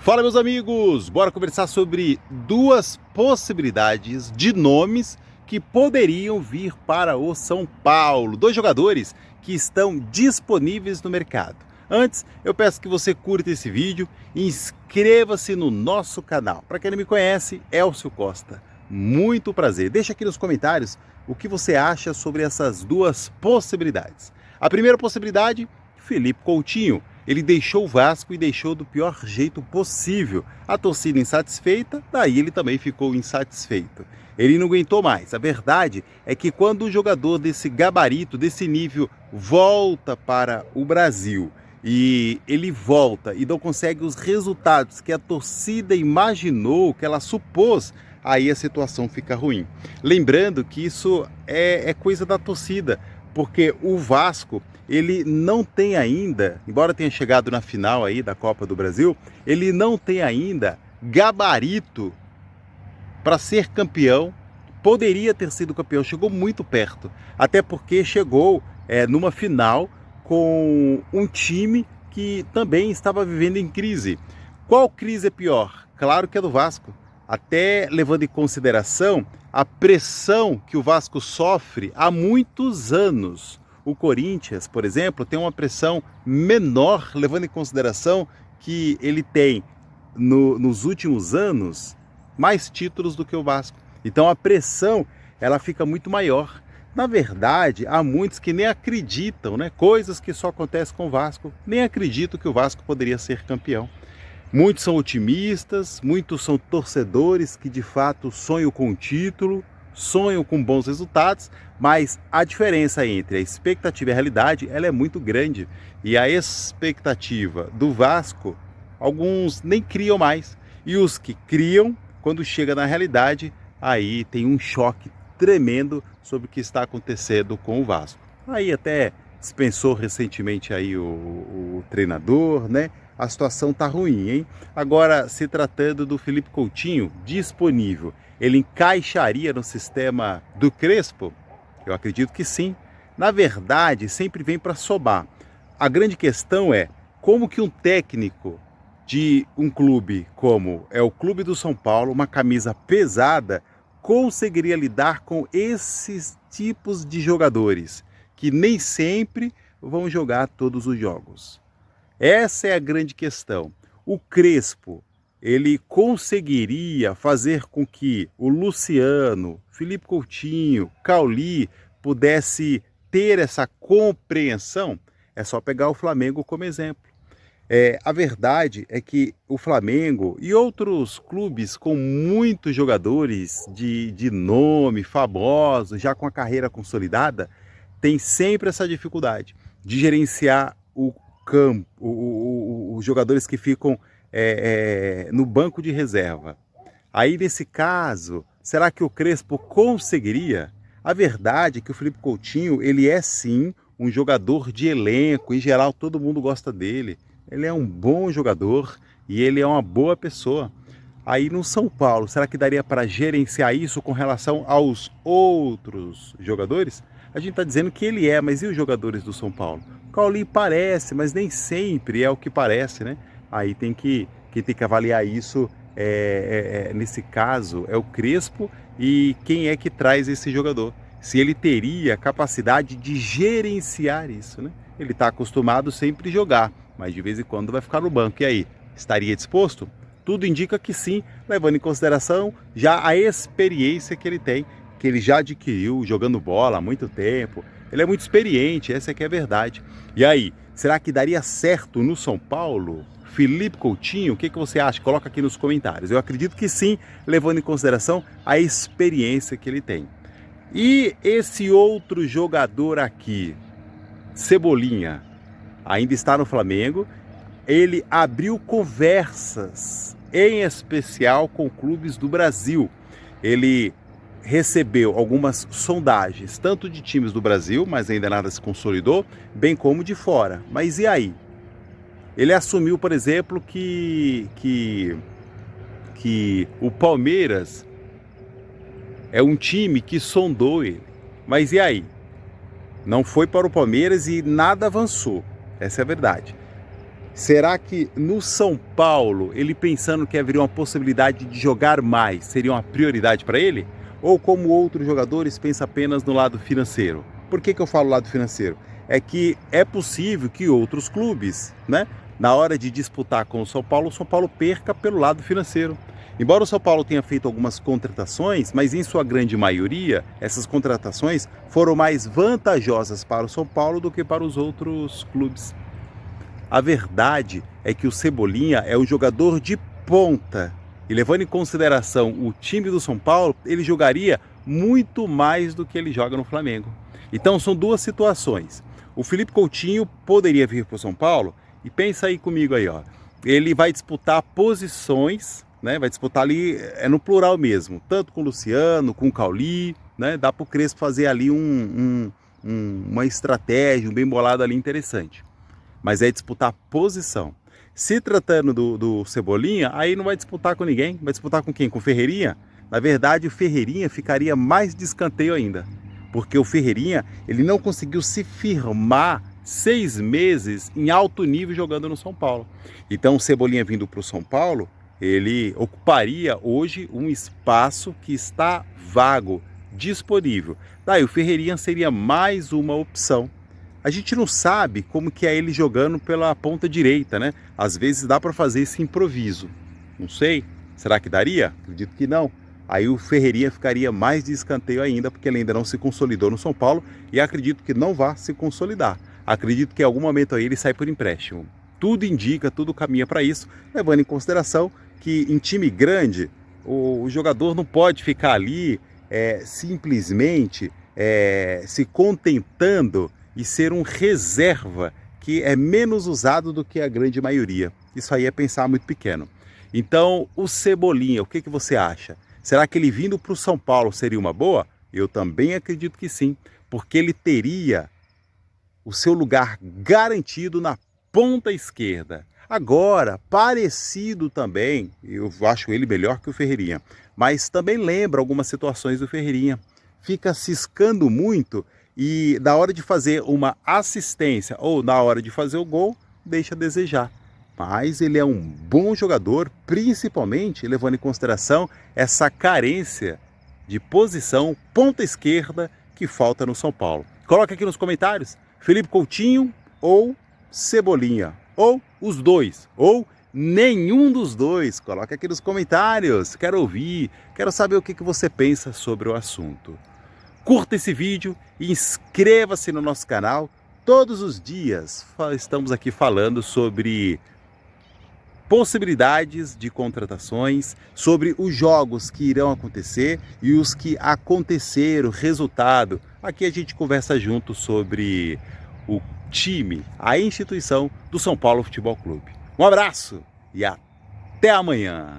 Fala, meus amigos! Bora conversar sobre duas possibilidades de nomes que poderiam vir para o São Paulo. Dois jogadores que estão disponíveis no mercado. Antes, eu peço que você curta esse vídeo e inscreva-se no nosso canal. Para quem não me conhece, Elcio Costa. Muito prazer. Deixa aqui nos comentários o que você acha sobre essas duas possibilidades. A primeira possibilidade, Felipe Coutinho. Ele deixou o Vasco e deixou do pior jeito possível. A torcida insatisfeita, daí ele também ficou insatisfeito. Ele não aguentou mais. A verdade é que quando um jogador desse gabarito, desse nível, volta para o Brasil e ele volta e não consegue os resultados que a torcida imaginou, que ela supôs, aí a situação fica ruim. Lembrando que isso é coisa da torcida, porque o Vasco, ele não tem ainda, embora tenha chegado na final aí da Copa do Brasil, ele não tem ainda gabarito para ser campeão. Poderia ter sido campeão, chegou muito perto, até porque chegou numa final com um time que também estava vivendo em crise. Qual crise é pior? Claro que é do Vasco, até levando em consideração a pressão que o Vasco sofre há muitos anos. O Corinthians, por exemplo, tem uma pressão menor, levando em consideração que ele tem, nos últimos anos, mais títulos do que o Vasco. Então a pressão, ela fica muito maior. Na verdade, há muitos que nem acreditam, né? Coisas que só acontecem com o Vasco, nem acreditam que o Vasco poderia ser campeão. Muitos são otimistas, muitos são torcedores que de fato sonham com o título, sonham com bons resultados, mas a diferença entre a expectativa e a realidade, ela é muito grande. E a expectativa do Vasco, alguns nem criam mais. E os que criam, quando chega na realidade, aí tem um choque tremendo sobre o que está acontecendo com o Vasco. Aí até dispensou recentemente aí o treinador, né? A situação tá ruim, hein? Agora, se tratando do Felipe Coutinho, disponível, ele encaixaria no sistema do Crespo? Eu acredito que sim. Na verdade, sempre vem para somar. A grande questão é como que um técnico de um clube como é o Clube do São Paulo, uma camisa pesada, conseguiria lidar com esses tipos de jogadores que nem sempre vão jogar todos os jogos. Essa é a grande questão. O Crespo, ele conseguiria fazer com que o Luciano, Felipe Coutinho, Cauli pudesse ter essa compreensão? É só pegar o Flamengo como exemplo. A verdade é que o Flamengo e outros clubes com muitos jogadores de nome, famosos, já com a carreira consolidada, tem sempre essa dificuldade de gerenciar o campo, os jogadores que ficam no banco de reserva. Aí, nesse caso, será que o Crespo conseguiria? A verdade é que o Felipe Coutinho, ele é sim um jogador de elenco, em geral todo mundo gosta dele. Ele é um bom jogador e ele é uma boa pessoa. Aí no São Paulo, será que daria para gerenciar isso com relação aos outros jogadores? A gente está dizendo que ele é, mas e os jogadores do São Paulo? O Cauli parece, mas nem sempre é o que parece, né? Aí quem tem que avaliar isso, nesse caso, é o Crespo e quem é que traz esse jogador. Se ele teria capacidade de gerenciar isso, né? Ele está acostumado sempre a jogar, mas de vez em quando vai ficar no banco. E aí, estaria disposto? Tudo indica que sim, levando em consideração já a experiência que ele tem, que ele já adquiriu jogando bola há muito tempo. Ele é muito experiente, essa é que é a verdade. E aí, será que daria certo no São Paulo? Felipe Coutinho, o que você acha? Coloca aqui nos comentários. Eu acredito que sim, levando em consideração a experiência que ele tem. E esse outro jogador aqui, Cebolinha, ainda está no Flamengo. Ele abriu conversas, em especial com clubes do Brasil. Ele recebeu algumas sondagens, tanto de times do Brasil, mas ainda nada se consolidou, bem como de fora. Mas e aí? Ele assumiu, por exemplo, que o Palmeiras é um time que sondou ele. Mas e aí? Não foi para o Palmeiras e nada avançou. Essa é a verdade. Será que no São Paulo, ele pensando que haveria uma possibilidade de jogar mais, seria uma prioridade para ele? Ou como outros jogadores, pensa apenas no lado financeiro? Por que eu falo lado financeiro? É que é possível que outros clubes, né, na hora de disputar com o São Paulo perca pelo lado financeiro. Embora o São Paulo tenha feito algumas contratações, mas em sua grande maioria, essas contratações foram mais vantajosas para o São Paulo do que para os outros clubes. A verdade é que o Cebolinha é um jogador de ponta. E levando em consideração o time do São Paulo, ele jogaria muito mais do que ele joga no Flamengo. Então são duas situações. O Felipe Coutinho poderia vir para o São Paulo, e pensa aí comigo aí, ó. Ele vai disputar posições, né? Vai disputar ali, é no plural mesmo, tanto com o Luciano, com o Cauli, né? Dá para o Crespo fazer ali uma estratégia, um bem bolado ali interessante. Mas é disputar posição. Se tratando do Cebolinha, aí não vai disputar com ninguém, vai disputar com quem? Com o Ferreirinha? Na verdade, o Ferreirinha ficaria mais de escanteio ainda, porque o Ferreirinha, ele não conseguiu se firmar 6 meses em alto nível jogando no São Paulo. Então o Cebolinha vindo para o São Paulo, ele ocuparia hoje um espaço que está vago, disponível. Daí o Ferreirinha seria mais uma opção. A gente não sabe como que é ele jogando pela ponta direita, né? Às vezes dá para fazer esse improviso. Não sei. Será que daria? Acredito que não. Aí o Ferreirinha ficaria mais de escanteio ainda, porque ele ainda não se consolidou no São Paulo e acredito que não vá se consolidar. Acredito que em algum momento aí ele sai por empréstimo. Tudo indica, tudo caminha para isso, levando em consideração que em time grande o jogador não pode ficar ali simplesmente se contentando e ser um reserva que é menos usado do que a grande maioria. Isso aí é pensar muito pequeno. Então, o Cebolinha, o que você acha? Será que ele vindo para o São Paulo seria uma boa? Eu também acredito que sim, porque ele teria o seu lugar garantido na ponta esquerda. Agora, parecido também, eu acho ele melhor que o Ferreirinha, mas também lembra algumas situações do Ferreirinha. Fica ciscando muito e na hora de fazer uma assistência ou na hora de fazer o gol, deixa a desejar. Mas ele é um bom jogador, principalmente levando em consideração essa carência de posição ponta esquerda que falta no São Paulo. Coloca aqui nos comentários, Felipe Coutinho ou Cebolinha, ou os dois, ou nenhum dos dois. Coloca aqui nos comentários, quero ouvir, quero saber o que você pensa sobre o assunto. Curta esse vídeo e inscreva-se no nosso canal. Todos os dias estamos aqui falando sobre possibilidades de contratações, sobre os jogos que irão acontecer e os que aconteceram, resultado. Aqui a gente conversa junto sobre o time, a instituição do São Paulo Futebol Clube. Um abraço e até amanhã!